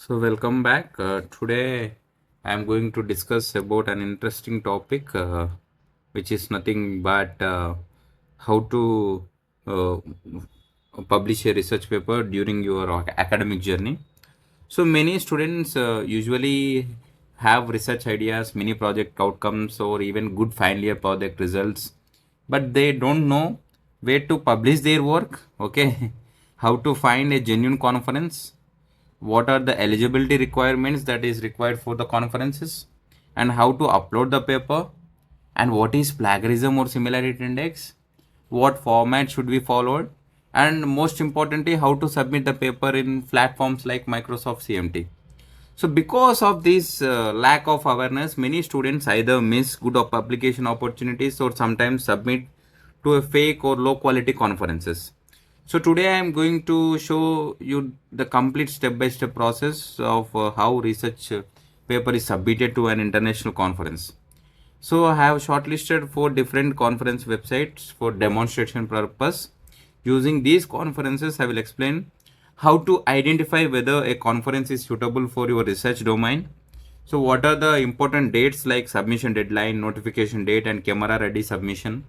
So welcome back. Today I am going to discuss about an interesting topic, which is nothing but how to uh, publish a research paper during your academic journey. So many students usually have research ideas, mini project outcomes, or even good final year project results, but they don't know where to publish their work. Okay, how to find a genuine conference, what are the eligibility requirements that is required for the conferences, and how to upload the paper, and what is plagiarism or similarity index, what format should be followed, and most importantly how to submit the paper in platforms like Microsoft CMT. So because of this lack of awareness, many students either miss good publication opportunities or sometimes submit to a fake or low quality conferences. So today I am going to show you the complete step-by-step process of how research paper is submitted to an international conference. So I have shortlisted 4 different conference websites for demonstration purpose. Using these conferences, I will explain how to identify whether a conference is suitable for your research domain. So what are the important dates like submission deadline, notification date, and camera ready submission?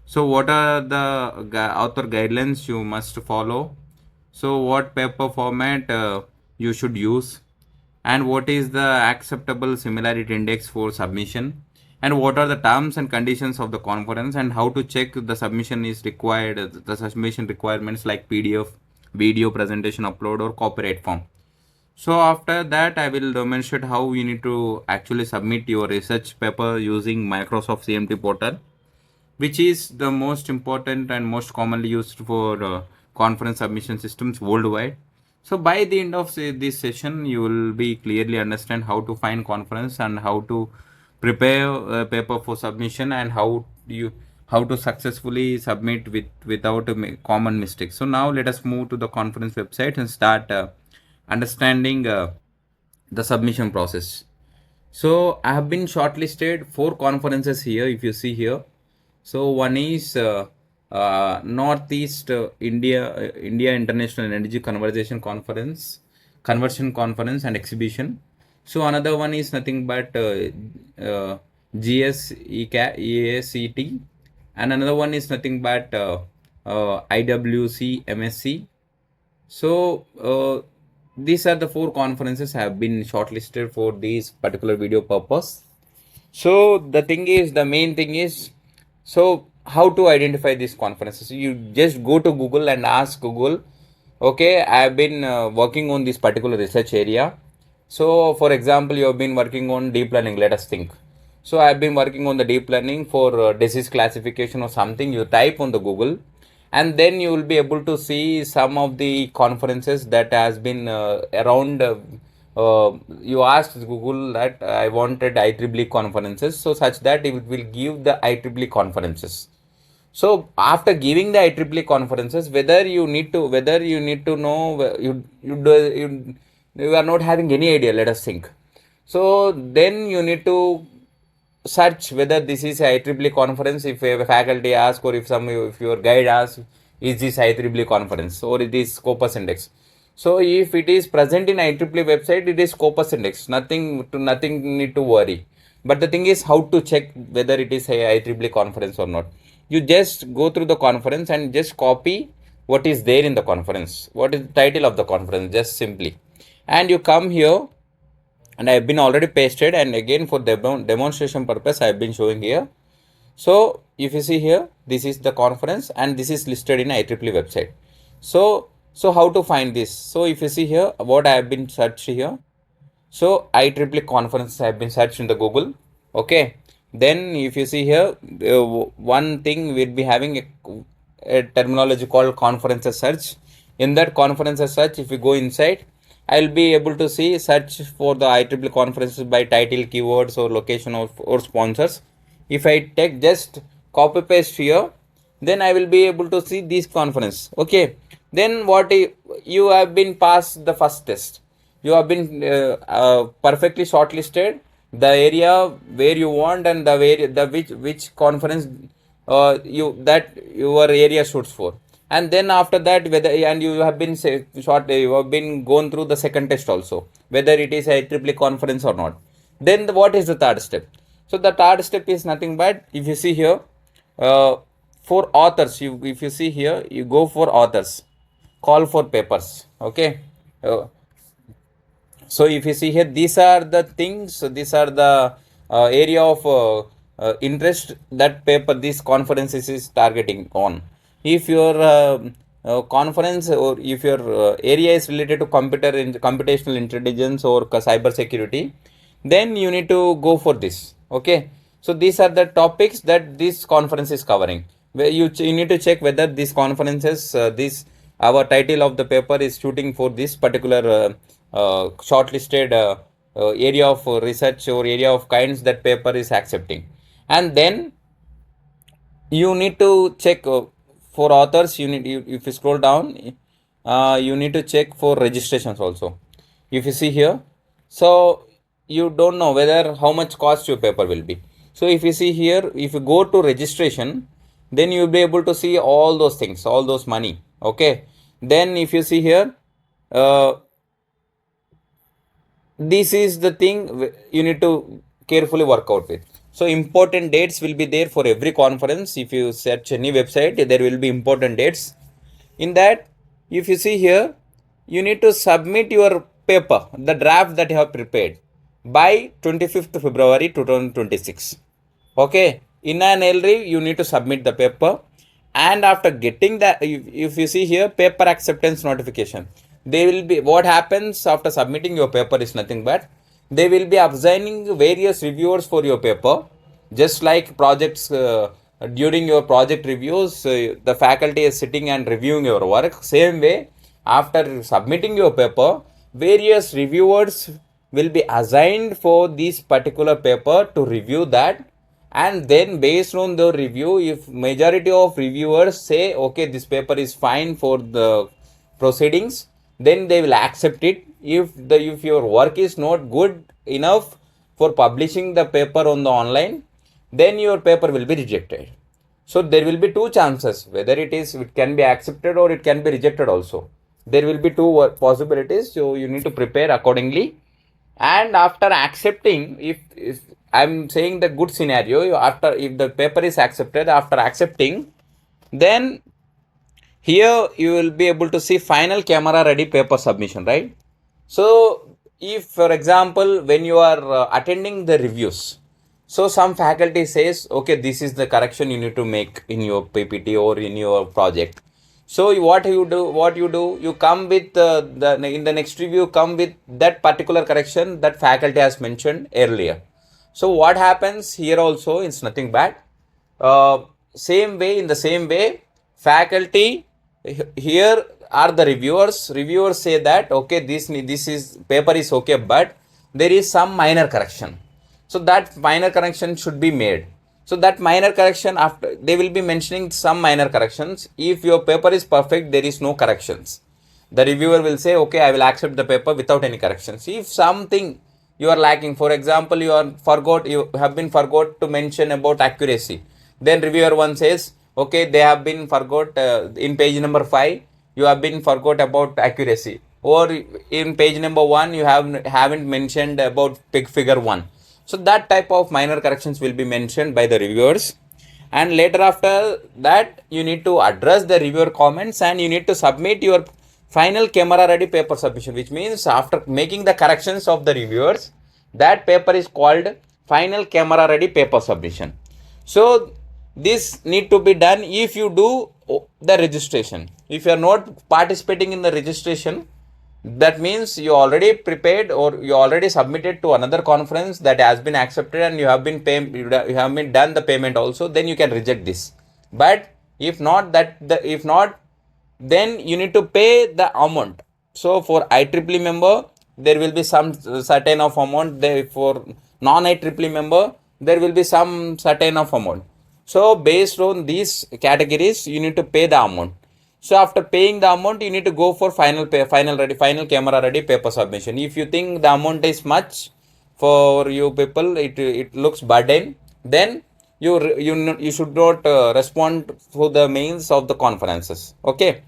So what are the author guidelines you must follow? So what paper format you should use, and what is the acceptable similarity index for submission, and what are the terms and conditions of the conference, and how to check the submission is required, the submission requirements like PDF, video presentation upload, or copyright form. So after that I will demonstrate how you need to actually submit your research paper using Microsoft CMT portal, which is the most important and most commonly used for conference submission systems worldwide. So by the end of this session, you will be clearly understand how to find conference and how to prepare a paper for submission, and how to successfully submit without common mistakes. So now let us move to the conference website and start understanding the submission process. So I have been shortlisted 4 conferences here. If you see here, so one is Northeast India International Energy Conversion Conference and Exhibition. So another one is nothing but GSEACT, and another one is nothing but IWC MSc. So these are the 4 conferences have been shortlisted for this particular video purpose. So the main thing is, so how to identify these conferences? You just go to Google and ask Google, okay, I have been working on this particular research area. So for example, you have been working on deep learning, let us think. So I have been working on the deep learning for disease classification or something. You type on the Google, and then you will be able to see some of the conferences that has been around. You asked Google that I wanted IEEE conferences, so such that it will give the IEEE conferences. So after giving the IEEE conferences, whether you need to know, you are not having any idea, let us think. So then you need to search whether this is a IEEE conference. If a faculty asks, or if your guide asks, is this IEEE conference or it is Scopus Index? So if it is present in IEEE website, it is Scopus Index. Nothing need to worry. But the thing is how to check whether it is a IEEE conference or not. You just go through the conference and just copy what is there in the conference. What is the title of the conference? Just simply, and you come here, and I have been already pasted, and again for demonstration purpose I have been showing here. So if you see here, this is the conference and this is listed in IEEE website. So how to find this? So if you see here, what I have been searched here, so IEEE conference have been searched in the Google. Okay, then if you see here, one thing we'll be having a terminology called conferences search. In that conferences search, if you go inside, I'll be able to see search for the IEEE conferences by title, keywords, or location or sponsors. If I take just copy paste here, then I will be able to see this conference. Okay, then you have been passed the first test. You have been perfectly shortlisted the area where you want, and the which conference your area shoots for. and then after that, whether, and you have been you have been gone through the second test also, whether it is a triple conference or not. Then what is the third step? So the third step is nothing but, if you see here, uh, for authors, you if you see here, you go for authors, call for papers. Okay. uh, so if you see here, these are the things, so these are the area of interest that paper this conference is targeting on. If your conference, or if your area is related to computational intelligence or cyber security, then you need to go for this. Okay. So these are the topics that this conference is covering, where you need to check whether these conferences, this our title of the paper is shooting for this particular shortlisted area of research or area of kinds that paper is accepting. And then you need to check for authors, if you scroll down, you need to check for registrations also. If you see here, so you don't know whether how much cost your paper will be. So if you see here, if you go to registration, then you will be able to see all those things, all those money. Okay. Then if you see here, uh, this is the thing you need to carefully work out with. So important dates will be there for every conference. If you search any website, there will be important dates. In that, if you see here, you need to submit your paper, the draft that you have prepared, by 25th February 2026. Okay. In an LRI, you need to submit the paper, and after getting that, if you see here, paper acceptance notification, they will be, what happens after submitting your paper is nothing but, they will be assigning various reviewers for your paper, just like projects. During your project reviews, the faculty is sitting and reviewing your work. Same way, after submitting your paper, various reviewers will be assigned for this particular paper to review that. And then based on the review, if majority of reviewers say okay, this paper is fine for the proceedings, then they will accept it. If your work is not good enough for publishing the paper on the online, then your paper will be rejected. So there will be two chances, whether it can be accepted or it can be rejected also. There will be two possibilities, so you need to prepare accordingly. And after accepting, if I'm saying the good scenario, after, if the paper is accepted, after accepting, then here you will be able to see final camera ready paper submission, right? So if, for example, when you are attending the reviews, so some faculty says okay, this is the correction you need to make in your PPT or in your project. So what you do, you come with the in the next review, come with that particular correction that faculty has mentioned earlier. So what happens here also is nothing bad. uh, in the same way, faculty, here are the reviewers say that okay, this is paper is okay, but there is some minor correction, so that minor correction should be made. So that minor correction, after they will be mentioning some minor corrections. If your paper is perfect, there is no corrections, the reviewer will say okay, I will accept the paper without any corrections. If something you are lacking, for example, you have been forgot to mention about accuracy, then reviewer one says okay, they have been forgot in page number 5, you have been forgot about accuracy, or in page number 1 you haven't mentioned about figure 1. So that type of minor corrections will be mentioned by the reviewers, and later after that you need to address the reviewer comments, and you need to submit your final camera ready paper submission, which means after making the corrections of the reviewers, that paper is called final camera ready paper submission. So this need to be done if you do the registration. If you are not participating in the registration, that means you already prepared or you already submitted to another conference that has been accepted, and you have been done the payment also, then you can reject this. But if not, then you need to pay the amount. So for IEEE member, there will be some certain of amount there. For non-IEEE member, there will be some certain of amount. So based on these categories, you need to pay the amount. So after paying the amount, you need to go for final camera ready paper submission. If you think the amount is much for you people, it looks burden, then you should not respond to the mails of the conferences. Okay.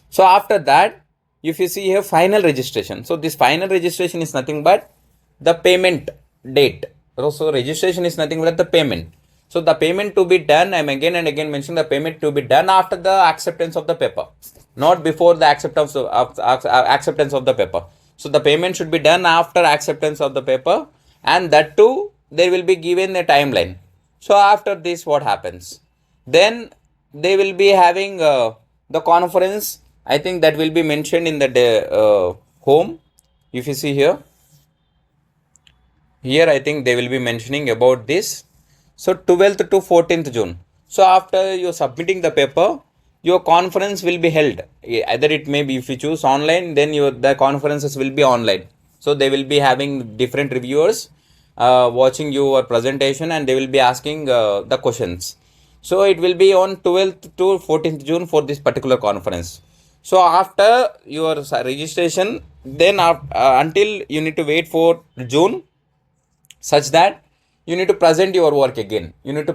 So after that, if you see here final registration, so this final registration is nothing but the payment date. So registration is nothing but the payment. So the payment to be done, I'm again and again mentioning the payment to be done after the acceptance of the paper, not before the acceptance of the paper. So the payment should be done after acceptance of the paper, and that too they will be given a timeline. So after this, what happens? Then they will be having the conference. I think that will be mentioned in the home. If you see here, I think they will be mentioning about this. So 12th to 14th June. So after you submitting the paper, your conference will be held. Either it may be, if you choose online, then the conferences will be online. So they will be having different reviewers watching your presentation, and they will be asking the questions. So it will be on 12th to 14th June for this particular conference. So after your registration, then until you need to wait for June, such that you need to present your work again. You need to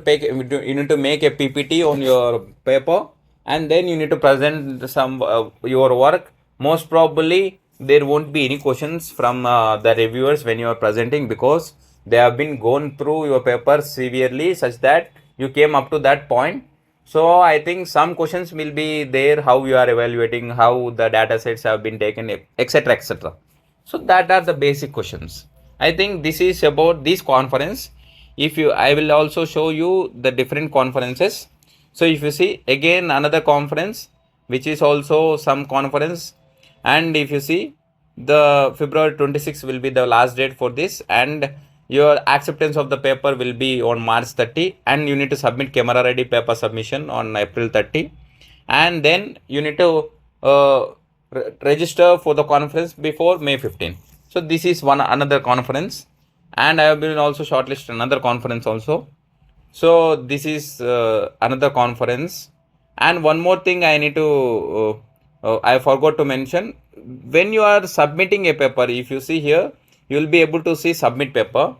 make a PPT on your paper, and then you need to present some your work. Most probably there won't be any questions from the reviewers when you are presenting, because they have been gone through your paper severely such that you came up to that point. So I think some questions will be there, how you are evaluating, how the data sets have been taken, etc, etc. So that are the basic questions. I think this is about this conference. If you, I will also show you the different conferences. So if you see again another conference, which is also some conference, and if you see the February 26th will be the last date for this, and your acceptance of the paper will be on March 30, and you need to submit camera ready paper submission on April 30, and then you need to register for the conference before May 15. So this is one another conference, and I have been also shortlisted another conference also. So this is another conference. And one more thing I need to I forgot to mention, when you are submitting a paper, if you see here, you will be able to see submit paper.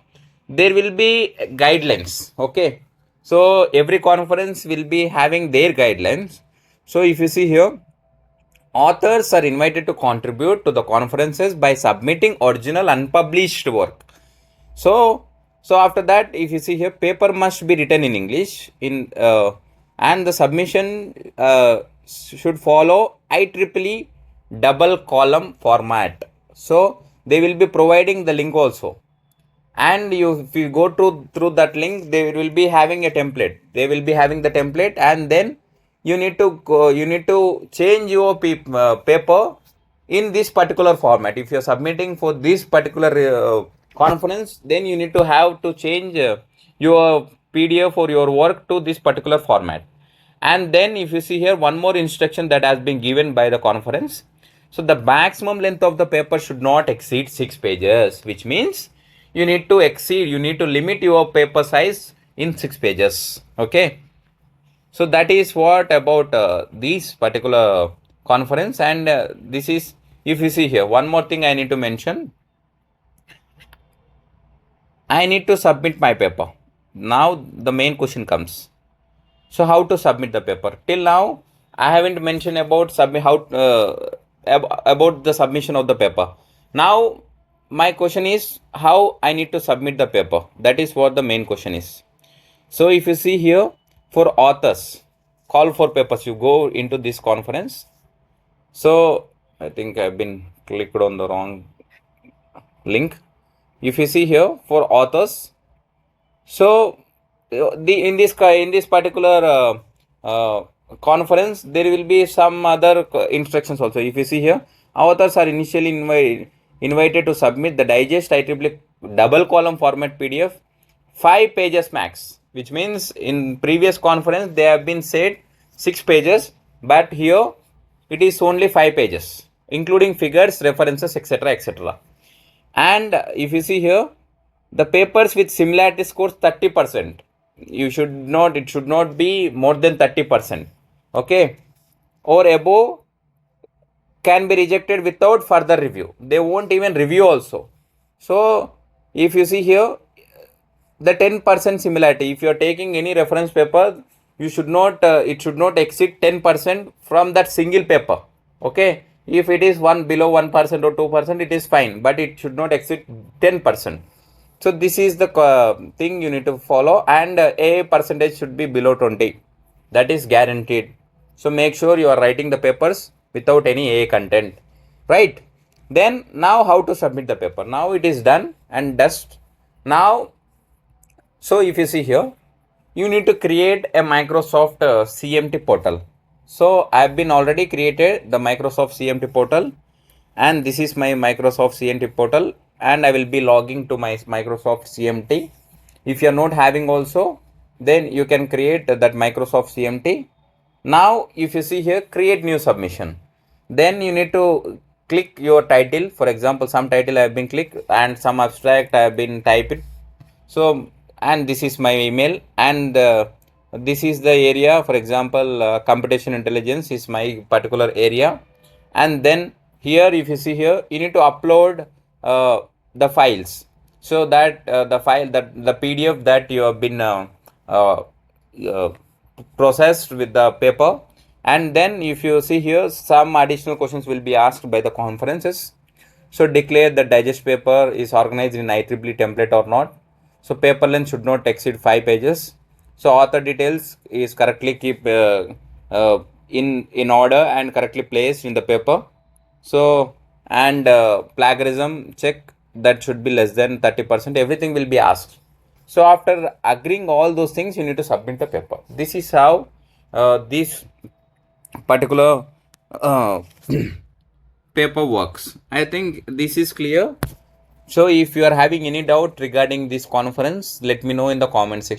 There will be guidelines. Okay, so every conference will be having their guidelines. So if you see here, authors are invited to contribute to the conferences by submitting original unpublished work. So after that, if you see here, paper must be written in English and the submission should follow IEEE double column format. So they will be providing the link also, and if you go through that link, they will be having a template. They will be having the template, and then you need to change your paper in this particular format. If you are submitting for this particular conference, then you need to have to change your PDF or your work to this particular format. And then if you see here, one more instruction that has been given by the conference. So the maximum length of the paper should not exceed 6 pages, which means you need to limit your paper size in 6 pages. Okay. So that is what about this particular conference. And this is, if you see here, one more thing I need to mention. I need to submit my paper. Now the main question comes. So how to submit the paper? Till now, I haven't mentioned about about the submission of the paper. Now my question is how I need to submit the paper. That is what the main question is. So if you see here, for authors, call for papers, you go into this conference. So I think I've been clicked on the wrong link. If you see here, for authors, so in this particular conference, there will be some other instructions also. If you see here, authors are initially invited to submit the digest IEEE double column format PDF, 5 pages max, which means in previous conference they have been said 6 pages, but here it is only 5 pages, including figures, references, etc, etc. And if you see here, the papers with similarity scores 30%. It should not be more than 30%. Okay, or above can be rejected without further review. They won't even review also. So if you see here, the 10% similarity. If you are taking any reference paper, you should not it should not exceed 10% from that single paper. Okay, if it is one below 1% or 2%, it is fine, but it should not exceed 10%. So this is the thing you need to follow, and a percentage should be below 20. That is guaranteed. So make sure you are writing the papers without any a content, right? Then now how to submit the paper? Now it is done and dust. Now, so if you see here, you need to create a Microsoft CMT portal. So I've been already created the Microsoft CMT portal, and this is my Microsoft CMT portal, and I will be logging to my Microsoft CMT. If you are not having also, then you can create that Microsoft CMT. Now if you see here, create new submission, then you need to click your title. For example, some title I have been clicked and some abstract I have been typed. So, and this is my email, and this is the area. For example, computation intelligence is my particular area. And then here, if you see here, you need to upload the files, so that the file, that the PDF that you have been uh, uh, processed with the paper. And then if you see here, some additional questions will be asked by the conferences. So declare the digest paper is organized in IEEE template or not. So paper length should not exceed 5 pages. So author details is correctly keep in order and correctly placed in the paper. So, and plagiarism check, that should be less than 30%. Everything will be asked. So after agreeing all those things, you need to submit the paper. This is how this particular uh, paper works. I think this is clear. So if you are having any doubt regarding this conference, let me know in the comment section.